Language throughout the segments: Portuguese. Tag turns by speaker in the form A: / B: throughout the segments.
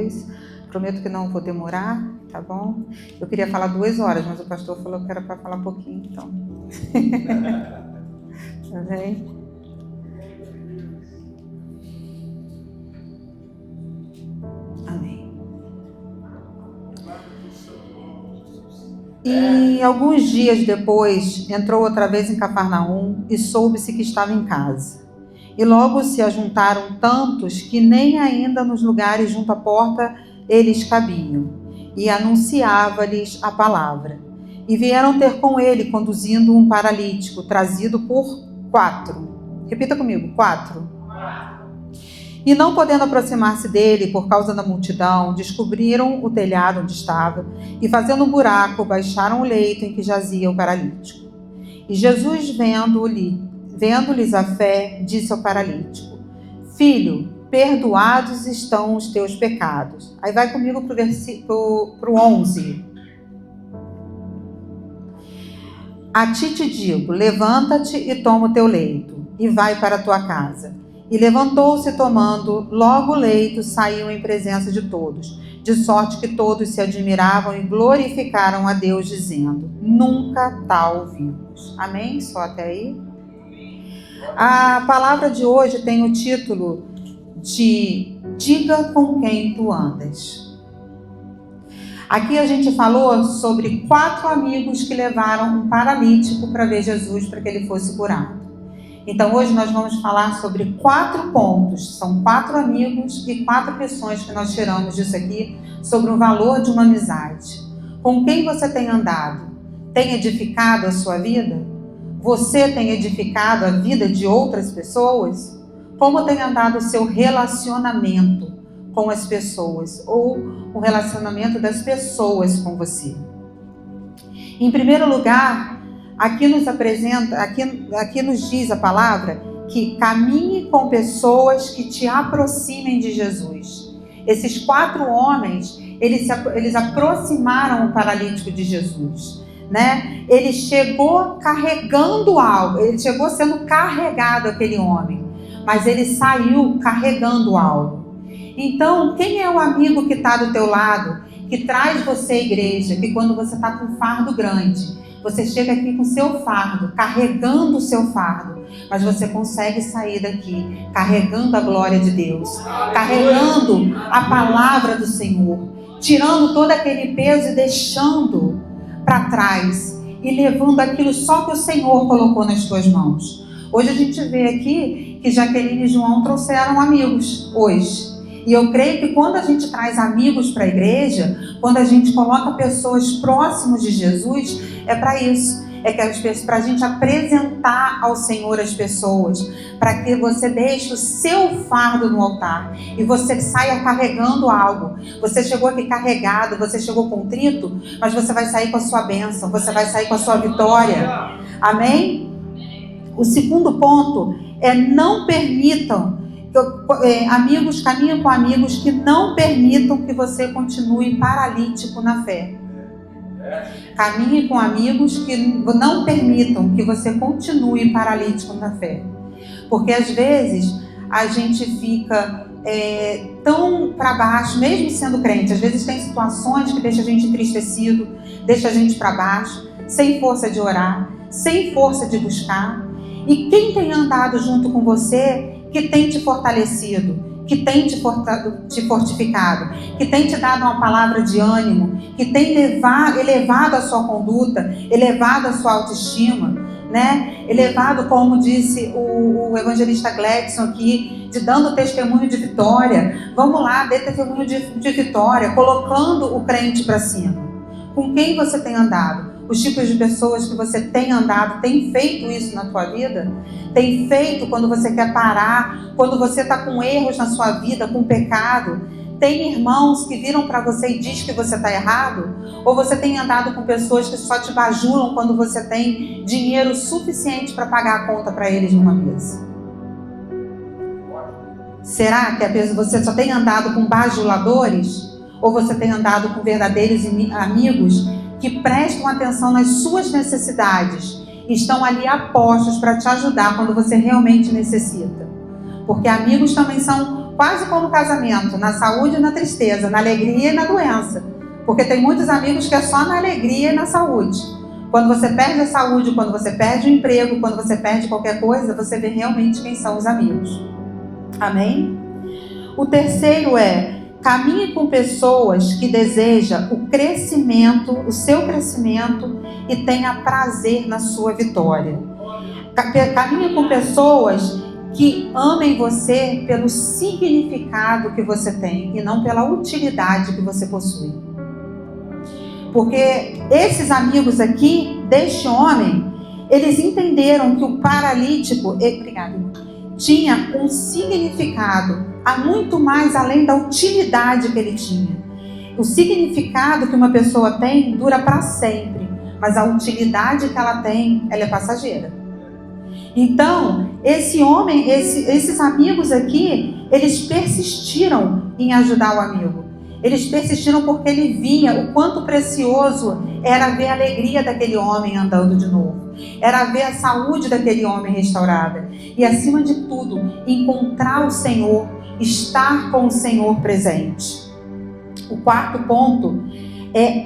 A: depois. Prometo que não vou demorar, tá bom? Eu queria falar 2 horas, mas o pastor falou que era para falar pouquinho, então. Tá bem? Amém. E alguns dias depois, entrou outra vez em Cafarnaum e soube-se que estava em casa. E logo se ajuntaram tantos que nem ainda nos lugares junto à porta eles cabiam. E anunciava-lhes a palavra. E vieram ter com ele, conduzindo um paralítico, trazido por 4. Repita comigo, 4. E não podendo aproximar-se dele por causa da multidão, descobriram o telhado onde estava e, fazendo um buraco, baixaram o leito em que jazia o paralítico. E Jesus, vendo-lhes a fé, disse ao paralítico: Filho, perdoados estão os teus pecados. Aí vai comigo para o 11. A ti te digo, levanta-te e toma o teu leito, e vai para a tua casa. E levantou-se, tomando logo o leito, saiu em presença de todos, de sorte que todos se admiravam e glorificaram a Deus, dizendo: Nunca tal vimos. Amém? Só até aí? A palavra de hoje tem o título de Diga com quem tu andas. Aqui a gente falou sobre 4 amigos que levaram um paralítico para ver Jesus, para que ele fosse curado. Então hoje nós vamos falar sobre 4 pontos, são 4 amigos e 4 lições que nós tiramos disso aqui sobre o valor de uma amizade. Com quem você tem andado? Tem edificado a sua vida? Você tem edificado a vida de outras pessoas? Como tem andado o seu relacionamento com as pessoas ou o relacionamento das pessoas com você? Em primeiro lugar, aqui nos diz a palavra que caminhe com pessoas que te aproximem de Jesus. Esses 4 homens, eles aproximaram o paralítico de Jesus, né? Ele chegou carregando algo, ele chegou sendo carregado, aquele homem, mas ele saiu carregando algo. Então, quem é o amigo que está do teu lado, que traz você à igreja, que quando você está com um fardo grande, você chega aqui com o seu fardo, carregando o seu fardo, mas você consegue sair daqui carregando a glória de Deus, carregando a palavra do Senhor, tirando todo aquele peso e deixando para trás e levando aquilo só que o Senhor colocou nas tuas mãos. Hoje a gente vê aqui que Jaqueline e João trouxeram amigos hoje. E eu creio que quando a gente traz amigos para a igreja, quando a gente coloca pessoas próximas de Jesus, é para isso. É para a gente apresentar ao Senhor as pessoas, para que você deixe o seu fardo no altar e você saia carregando algo. Você chegou aqui carregado, você chegou contrito, mas você vai sair com a sua bênção, você vai sair com a sua vitória. Amém? O segundo ponto é: não permitam, amigos, caminhem com amigos que não permitam que você continue paralítico na fé. Caminhe com amigos que não permitam que você continue paralítico na fé. Porque às vezes a gente fica tão para baixo, mesmo sendo crente. Às vezes tem situações que deixam a gente entristecido, deixa a gente para baixo, sem força de orar, sem força de buscar. E quem tem andado junto com você, que tem te fortalecido, que tem te fortificado, que tem te dado uma palavra de ânimo, que tem elevado a sua conduta, elevado a sua autoestima, né? Elevado, como disse o evangelista Gledson aqui, dando testemunho de vitória. Vamos lá, dê testemunho de vitória, colocando o crente para cima. Com quem você tem andado? Os tipos de pessoas que você tem andado, tem feito isso na tua vida? Tem feito quando você quer parar, quando você está com erros na sua vida, com pecado? Tem irmãos que viram para você e diz que você está errado? Ou você tem andado com pessoas que só te bajulam quando você tem dinheiro suficiente para pagar a conta para eles numa mesa? Será que você só tem andado com bajuladores? Ou você tem andado com verdadeiros amigos que prestam atenção nas suas necessidades e estão ali apostos para te ajudar quando você realmente necessita? Porque amigos também são quase como casamento, na saúde e na tristeza, na alegria e na doença. Porque tem muitos amigos que é só na alegria e na saúde. Quando você perde a saúde, quando você perde o emprego, quando você perde qualquer coisa, você vê realmente quem são os amigos. Amém? O terceiro caminhe com pessoas que desejam o crescimento, o seu crescimento e tenha prazer na sua vitória. Caminhe com pessoas que amem você pelo significado que você tem e não pela utilidade que você possui. Porque esses amigos aqui, deste homem, eles entenderam que o paralítico, tinha um significado a muito mais além da utilidade que ele tinha. O significado que uma pessoa tem dura para sempre, mas a utilidade que ela tem, ela é passageira. Então, esse homem, esses amigos aqui, eles persistiram em ajudar o amigo. Eles persistiram porque ele via o quanto precioso era ver a alegria daquele homem andando de novo. Era ver a saúde daquele homem restaurada. E, acima de tudo, encontrar o Senhor, estar com o Senhor presente. O quarto ponto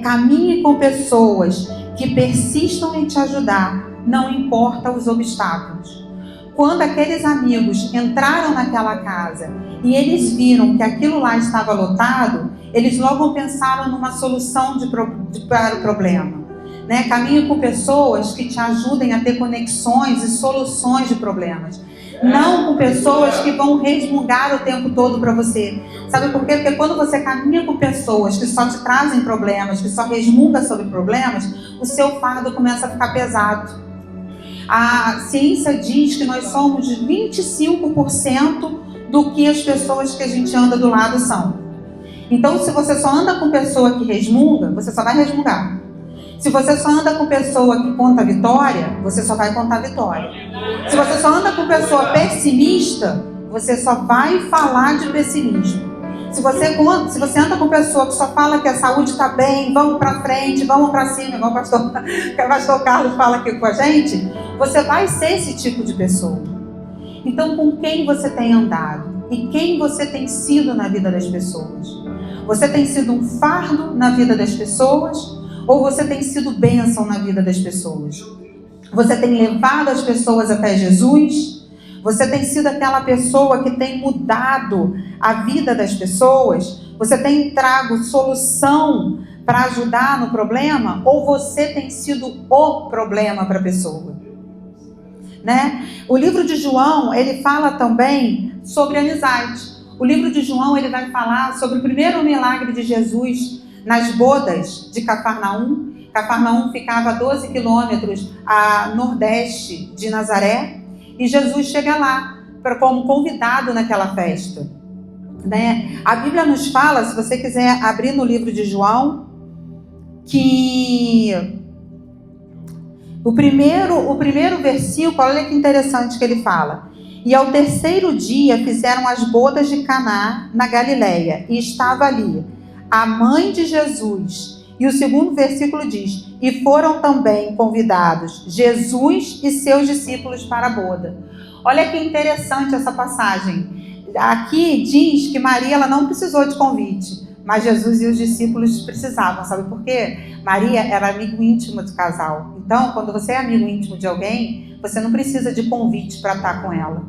A: caminhe com pessoas que persistam em te ajudar, não importa os obstáculos. Quando aqueles amigos entraram naquela casa e eles viram que aquilo lá estava lotado, eles logo pensaram numa solução para o problema. Caminhe com pessoas que te ajudem a ter conexões e soluções de problemas. Não com pessoas que vão resmungar o tempo todo para você. Sabe por quê? Porque quando você caminha com pessoas que só te trazem problemas, que só resmungam sobre problemas, o seu fardo começa a ficar pesado. A ciência diz que nós somos 25% do que as pessoas que a gente anda do lado são. Então, se você só anda com pessoa que resmunga, você só vai resmungar. Se você só anda com pessoa que conta vitória, você só vai contar vitória. Se você só anda com pessoa pessimista, você só vai falar de pessimismo. Se você anda com pessoa que só fala que a saúde está bem, vamos para frente, vamos para cima, igual o pastor Carlos fala aqui com a gente, você vai ser esse tipo de pessoa. Então, com quem você tem andado? E quem você tem sido na vida das pessoas? Você tem sido um fardo na vida das pessoas? Ou você tem sido bênção na vida das pessoas? Você tem levado as pessoas até Jesus? Você tem sido aquela pessoa que tem mudado a vida das pessoas? Você tem trago solução para ajudar no problema? Ou você tem sido o problema para a pessoa? O livro de João, ele fala também sobre amizade. O livro de João, ele vai falar sobre o primeiro milagre de Jesus nas bodas de Cafarnaum. Cafarnaum ficava a 12 quilômetros a nordeste de Nazaré. E Jesus chega lá como convidado naquela festa. A Bíblia nos fala, se você quiser abrir no livro de João, que o primeiro versículo, olha que interessante que ele fala. E ao terceiro dia fizeram as bodas de Caná na Galileia, e estava ali a mãe de Jesus. E o segundo versículo diz: e foram também convidados Jesus e seus discípulos para a boda. Olha que interessante essa passagem. Aqui diz que Maria, ela não precisou de convite, mas Jesus e os discípulos precisavam. Sabe por quê? Maria era amigo íntimo do casal. Então, quando você é amigo íntimo de alguém, você não precisa de convite para estar com ela.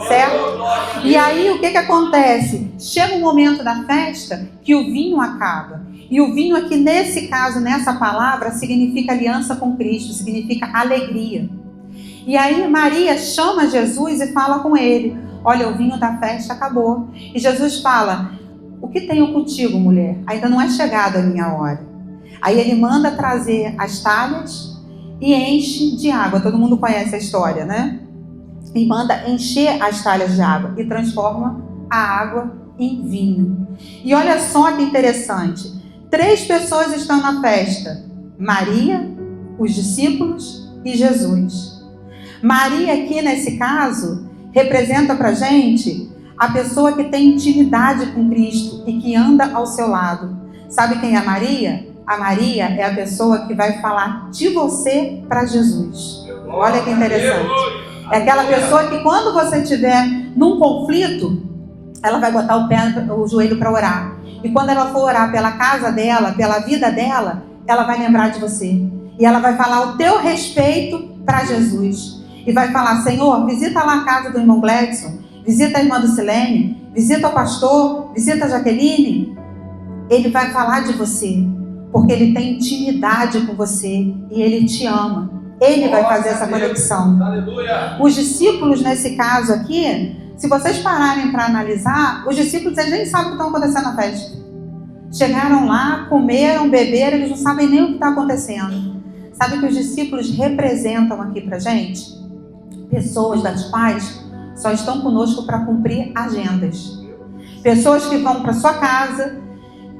A: Certo? E aí o que acontece? Chega um momento da festa que o vinho acaba. E o vinho aqui, nesse caso, nessa palavra, significa aliança com Cristo, significa alegria. E aí Maria chama Jesus e fala com ele: olha, o vinho da festa acabou. E Jesus fala: o que tenho contigo, mulher? Ainda não é chegada a minha hora. Aí ele manda trazer as talhas e enche de água. Todo mundo conhece a história, né? E manda encher as talhas de água e transforma a água em vinho. E olha só que interessante. 3 pessoas estão na festa: Maria, os discípulos e Jesus. Maria aqui nesse caso representa pra gente a pessoa que tem intimidade com Cristo e que anda ao seu lado. Sabe quem é a Maria? A Maria é a pessoa que vai falar de você para Jesus. Olha que interessante. É aquela pessoa que quando você estiver num conflito, ela vai botar o joelho para orar. E quando ela for orar pela casa dela, pela vida dela, ela vai lembrar de você. E ela vai falar o teu respeito para Jesus. E vai falar: Senhor, visita lá a casa do irmão Gledson, visita a irmã Lucilene, visita o pastor, visita a Jaqueline. Ele vai falar de você, porque ele tem intimidade com você e ele te ama. Ele vai fazer essa conexão. Os discípulos, nesse caso aqui, se vocês pararem para analisar, os discípulos eles nem sabem o que está acontecendo na festa. Chegaram lá, comeram, beberam, eles não sabem nem o que está acontecendo. Sabe o que os discípulos representam aqui para gente? Pessoas das quais só estão conosco para cumprir agendas. Pessoas que vão para sua casa,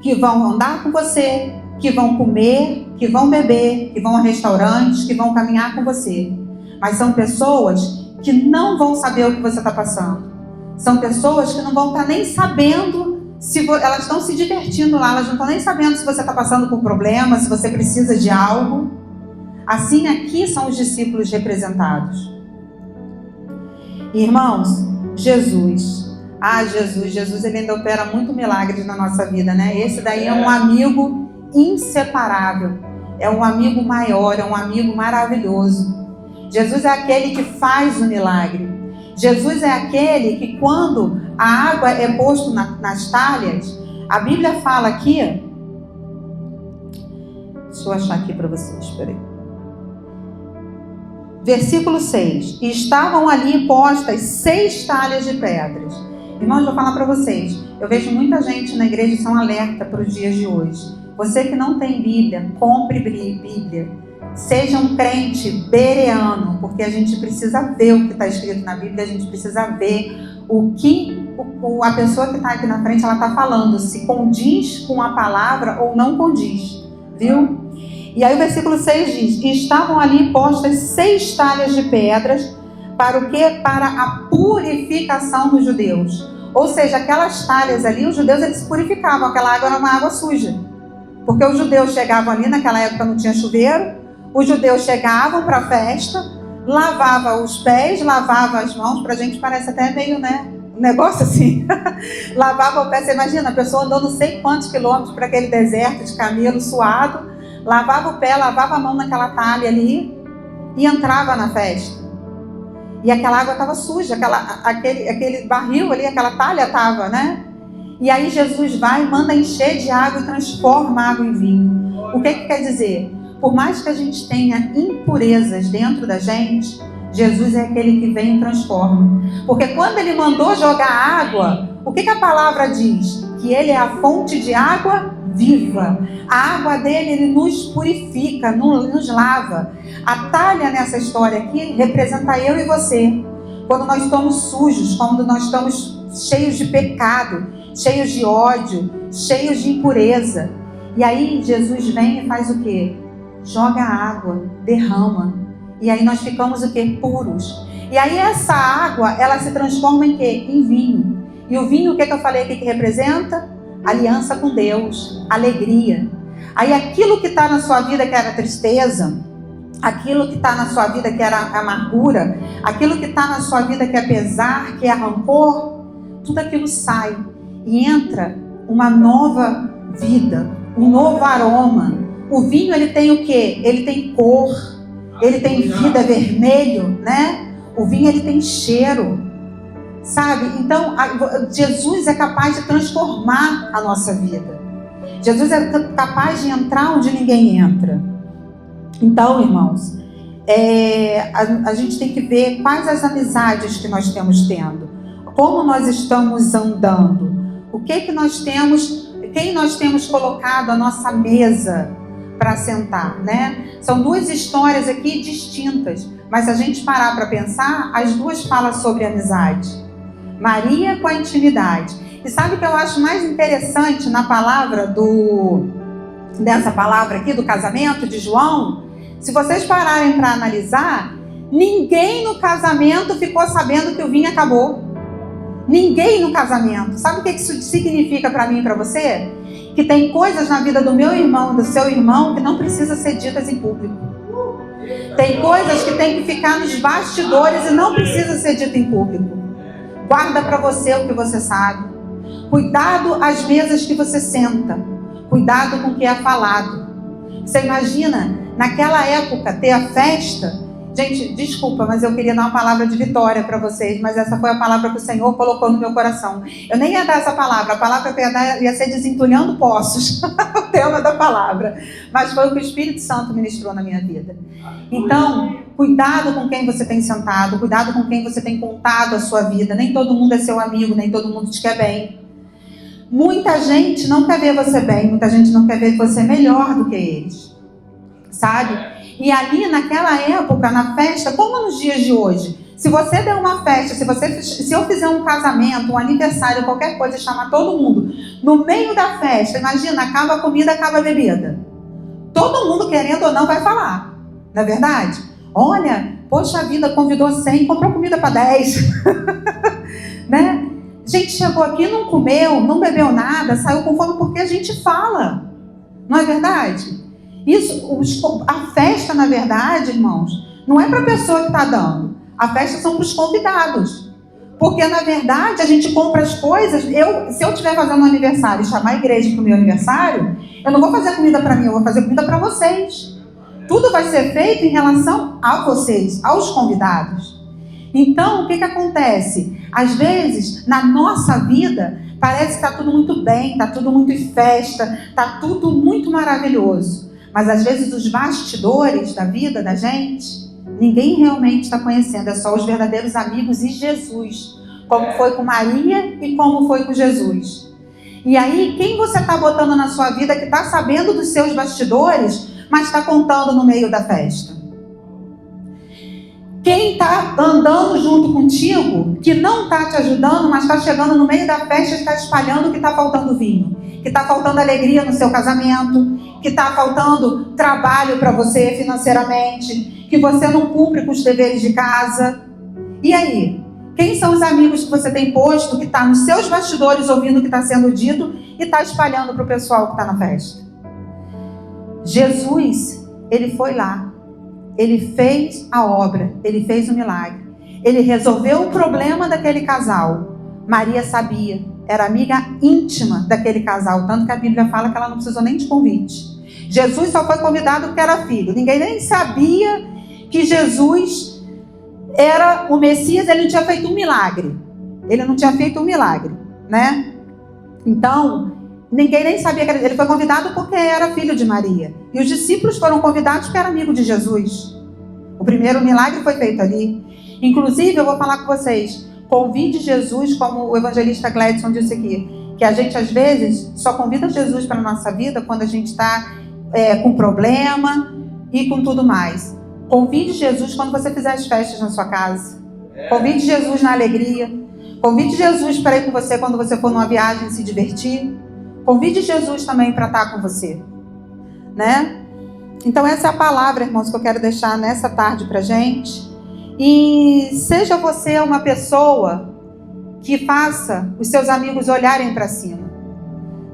A: que vão andar com você, que vão comer, que vão beber, que vão a restaurantes, que vão caminhar com você. Mas são pessoas que não vão saber o que você está passando. São pessoas que não vão estar nem sabendo se elas estão se divertindo lá, elas não estão nem sabendo se você está passando por problemas, se você precisa de algo. Assim aqui são os discípulos representados. Irmãos, Jesus ele ainda opera muito milagres na nossa vida, né? Esse daí é um amigo inseparável, é um amigo maior, é um amigo maravilhoso. Jesus é aquele que faz o milagre. Jesus é aquele que quando a água é posta nas talhas, a Bíblia fala aqui, deixa eu achar aqui para vocês, espera aí. Versículo 6. E estavam ali postas 6 talhas de pedras. Irmãos, vou falar para vocês. Eu vejo muita gente na igreja que são alerta para os dias de hoje. Você que não tem Bíblia, compre Bíblia. Seja um crente bereano, porque a gente precisa ver o que está escrito na Bíblia, a gente precisa ver o que a pessoa que está aqui na frente ela está falando, se condiz com a palavra ou não condiz, viu? E aí o versículo 6 diz: e estavam ali postas 6 talhas de pedras, para o quê? Para a purificação dos judeus. Ou seja, aquelas talhas ali, os judeus eles se purificavam, aquela água era uma água suja. Porque os judeus chegavam ali, naquela época não tinha chuveiro, os judeus chegavam para a festa, lavavam os pés, lavavam as mãos, pra gente parece até meio, né? Um negócio assim. Lavava o pé, você imagina, a pessoa andou não sei quantos quilômetros para aquele deserto de camelo suado, lavava o pé, lavava a mão naquela talha ali e entrava na festa. E aquela água estava suja, aquele barril ali, aquela talha estava, né? E aí Jesus vai, manda encher de água e transforma a água em vinho. O que quer dizer? Por mais que a gente tenha impurezas dentro da gente, Jesus é aquele que vem e transforma. Porque quando ele mandou jogar água, o que a palavra diz? Que ele é a fonte de água viva. A água dele, ele nos purifica, nos lava. A talha nessa história aqui representa eu e você. Quando nós estamos sujos, quando nós estamos cheios de pecado, cheios de ódio, cheios de impureza. E aí Jesus vem e faz o quê? Joga água, derrama. E aí nós ficamos o quê? Puros. E aí essa água, ela se transforma em quê? Em vinho. E o vinho, o que eu falei aqui que representa? Aliança com Deus, alegria. Aí aquilo que está na sua vida que era tristeza, aquilo que está na sua vida que era amargura, aquilo que está na sua vida que é pesar, que é rancor, tudo aquilo sai e entra uma nova vida, um novo aroma. O vinho, ele tem o quê? Ele tem cor, ele tem vida, vermelho, né? O vinho, ele tem cheiro, sabe? Então, Jesus é capaz de transformar a nossa vida. Jesus é capaz de entrar onde ninguém entra. Então, irmãos, a gente tem que ver quais as amizades que nós temos tendo, como nós estamos andando, o que nós temos, quem nós temos colocado à nossa mesa para sentar, né? São 2 histórias aqui distintas, mas se a gente parar para pensar, as 2 falam sobre amizade. Maria com a intimidade. E sabe o que eu acho mais interessante na palavra dessa palavra aqui do casamento de João? Se vocês pararem para analisar, ninguém no casamento ficou sabendo que o vinho acabou. Ninguém no casamento. Sabe o que isso significa para mim e para você? Que tem coisas na vida do meu irmão, do seu irmão, que não precisa ser ditas em público. Tem coisas que tem que ficar nos bastidores e não precisa ser dito em público. Guarda para você o que você sabe. Cuidado às mesas que você senta. Cuidado com o que é falado. Você imagina, naquela época, ter a festa. Gente, desculpa, mas eu queria dar uma palavra de vitória para vocês, mas essa foi a palavra que o Senhor colocou no meu coração. Eu nem ia dar essa palavra, a palavra que eu ia dar ia ser desentulhando poços, o tema da palavra. Mas foi o que o Espírito Santo ministrou na minha vida. Então, cuidado com quem você tem sentado, cuidado com quem você tem contado a sua vida. Nem todo mundo é seu amigo, nem todo mundo te quer bem. Muita gente não quer ver você bem, muita gente não quer ver você melhor do que eles, sabe? E ali naquela época, na festa, como nos dias de hoje, se você der uma festa, se eu fizer um casamento, um aniversário, qualquer coisa, e chamar todo mundo, no meio da festa, imagina, acaba a comida, acaba a bebida. Todo mundo, querendo ou não, vai falar, não é verdade? Olha, poxa vida, convidou 100, comprou comida para 10. Né? Gente chegou aqui, não comeu, não bebeu nada, saiu com fome porque a gente fala. Não é verdade? A festa, na verdade, irmãos, não é para a pessoa que está dando. A festa são para os convidados. Porque, na verdade, a gente compra as coisas. Se eu estiver fazendo um aniversário e chamar a igreja para o meu aniversário, eu não vou fazer comida para mim, eu vou fazer comida para vocês. Tudo vai ser feito em relação a vocês, aos convidados. Então, o que acontece? Às vezes, na nossa vida, parece que está tudo muito bem, está tudo muito em festa, está tudo muito maravilhoso. Mas, às vezes, os bastidores da vida da gente, ninguém realmente está conhecendo. É só os verdadeiros amigos e Jesus. Como foi com Maria e como foi com Jesus. E aí, quem você está botando na sua vida que está sabendo dos seus bastidores, mas está contando no meio da festa? Quem está andando junto contigo, que não está te ajudando, mas está chegando no meio da festa e está espalhando que está faltando vinho, que está faltando alegria no seu casamento, que está faltando trabalho para você financeiramente, que você não cumpre com os deveres de casa. E aí? Quem são os amigos que você tem posto, que está nos seus bastidores ouvindo o que está sendo dito e está espalhando para o pessoal que está na festa? Jesus, ele foi lá. Ele fez a obra, ele fez o milagre. Ele resolveu o problema daquele casal. Maria sabia, era amiga íntima daquele casal, tanto que a Bíblia fala que ela não precisou nem de convite. Jesus só foi convidado porque era filho. Ninguém nem sabia que Jesus era o Messias, ele não tinha feito um milagre. Ele não tinha feito um milagre, né? Então, ninguém nem sabia que ele foi convidado porque era filho de Maria. E os discípulos foram convidados porque era amigo de Jesus. O primeiro milagre foi feito ali. Inclusive, eu vou falar com vocês, convide Jesus, como o evangelista Gladson disse aqui, que a gente às vezes só convida Jesus para a nossa vida quando a gente está com problema e com tudo mais. Convide Jesus quando você fizer as festas na sua casa. Convide Jesus na alegria. Convide Jesus para ir com você quando você for numa viagem se divertir. Convide Jesus também para estar com você, né? Então essa é a palavra, irmãos, que eu quero deixar nessa tarde para gente. E seja você uma pessoa que faça os seus amigos olharem para cima,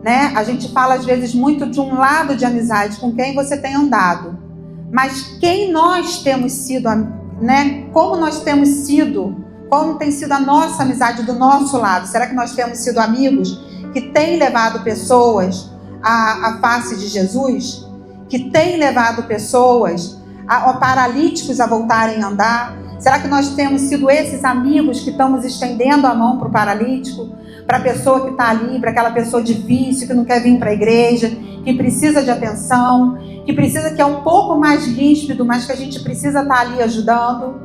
A: né? A gente fala às vezes muito de um lado de amizade, com quem você tem andado. Mas quem nós temos sido, né? Como nós temos sido, como tem sido a nossa amizade do nosso lado? Será que nós temos sido amigos que têm levado pessoas à face de Jesus? Que têm levado pessoas, paralíticos a voltarem a andar? Será que nós temos sido esses amigos que estamos estendendo a mão para o paralítico? Para a pessoa que está ali, para aquela pessoa difícil, que não quer vir para a igreja, que precisa de atenção, que é um pouco mais ríspido, mas que a gente precisa estar ali ajudando?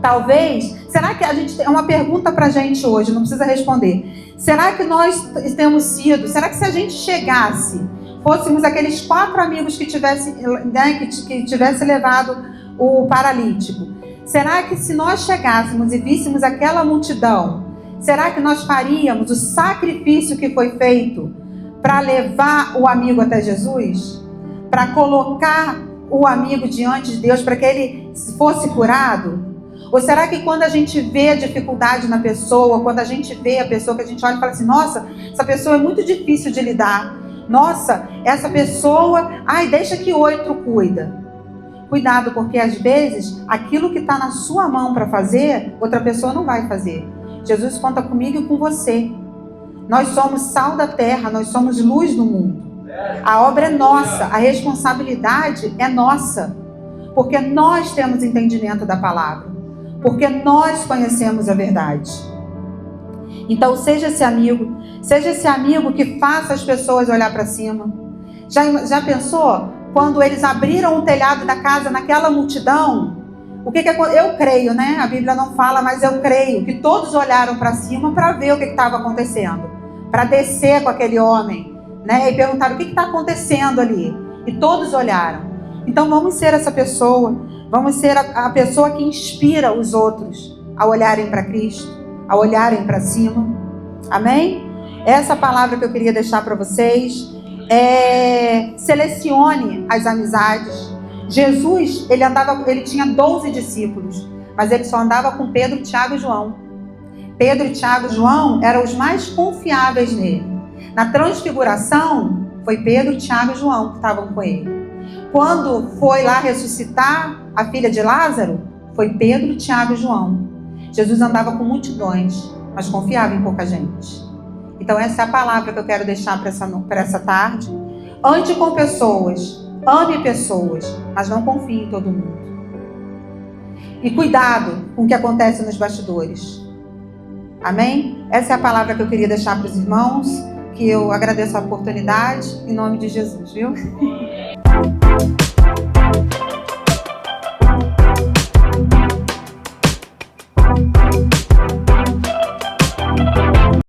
A: Talvez, será que a gente tem uma pergunta para a gente hoje, não precisa responder. Será que nós temos sido, será que se a gente chegasse, fôssemos aqueles 4 amigos que tivesse levado o paralítico, será que se nós chegássemos e víssemos aquela multidão, será que nós faríamos o sacrifício que foi feito para levar o amigo até Jesus? Para colocar o amigo diante de Deus, para que ele fosse curado? Ou será que quando a gente vê a dificuldade na pessoa, quando a gente vê a pessoa que a gente olha e fala assim, nossa, essa pessoa é muito difícil de lidar, nossa, essa pessoa, deixa que outro cuida. Cuidado, porque às vezes aquilo que está na sua mão para fazer, outra pessoa não vai fazer. Jesus conta comigo e com você. Nós somos sal da terra, nós somos luz do mundo. A obra é nossa, a responsabilidade é nossa. Porque nós temos entendimento da palavra. Porque nós conhecemos a verdade. Então seja esse amigo que faça as pessoas olhar para cima. Já pensou? Quando eles abriram o telhado da casa naquela multidão, o que eu creio, né? A Bíblia não fala, mas eu creio que todos olharam para cima para ver o que estava acontecendo, para descer com aquele homem, né? E perguntaram o que está acontecendo ali. E todos olharam. Então vamos ser essa pessoa, vamos ser a pessoa que inspira os outros a olharem para Cristo, a olharem para cima. Amém? Essa palavra que eu queria deixar para vocês. Selecione as amizades. Jesus, ele tinha 12 discípulos, mas ele só andava com Pedro, Tiago e João. Pedro, Tiago e João eram os mais confiáveis nele. Na transfiguração, foi Pedro, Tiago e João que estavam com ele. Quando foi lá ressuscitar a filha de Lázaro, foi Pedro, Tiago e João. Jesus andava com multidões, mas confiava em pouca gente. Então essa é a palavra que eu quero deixar para essa tarde. Ande com pessoas, ame pessoas, mas não confie em todo mundo. E cuidado com o que acontece nos bastidores. Amém? Essa é a palavra que eu queria deixar para os irmãos, que eu agradeço a oportunidade, em nome de Jesus, viu?